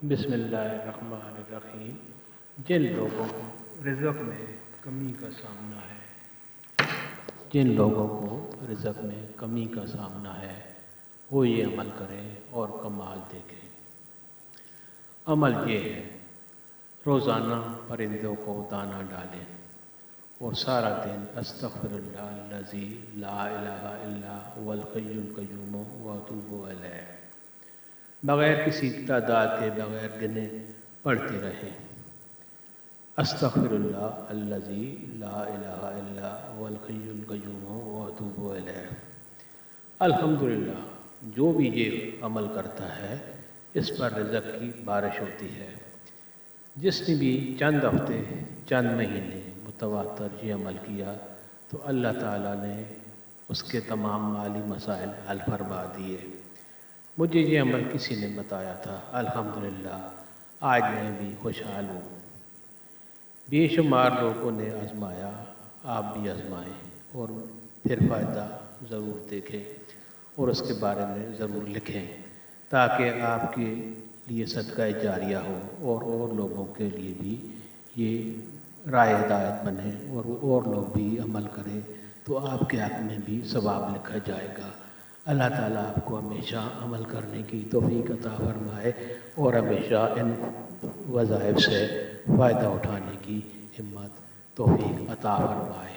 بسم اللہ الرحمن الرحیم۔ جن لوگوں کو رزق میں کمی کا سامنا ہے وہ یہ عمل کریں اور کمال دیکھیں۔ عمل یہ ہے، روزانہ پرندوں کو دانہ ڈالیں اور سارا دن استغفر اللہ الذی لا الہ الا هو الحی القیوم واتوب الیہ بغیر کسی تعداد کے، بغیر گنے پڑھتے رہیں۔ استغفر اللہ الذی لا الہ الا هو الحی القیوم واتوب الیہ۔ الحمدللہ، جو بھی یہ عمل کرتا ہے اس پر رزق کی بارش ہوتی ہے۔ جس نے بھی چند ہفتے، چند مہینے متواتر یہ عمل کیا تو اللہ تعالیٰ نے اس کے تمام مالی مسائل حل فرما دیے۔ مجھے یہ عمل کسی نے بتایا تھا، الحمدللہ آج میں بھی خوشحال ہوں۔ بے شمار لوگوں نے آزمایا، آپ بھی آزمائیں اور پھر فائدہ ضرور دیکھیں اور اس کے بارے میں ضرور لکھیں تاکہ آپ کے لیے صدقہ جاریہ ہو اور لوگوں کے لیے بھی یہ راہ ہدایت بنے اور لوگ بھی عمل کریں تو آپ کے حق میں بھی ثواب لکھا جائے گا۔ اللہ تعالیٰ آپ کو ہمیشہ عمل کرنے کی توفیق عطا فرمائے اور ہمیشہ ان وظائف سے فائدہ اٹھانے کی ہمت توفیق عطا فرمائے۔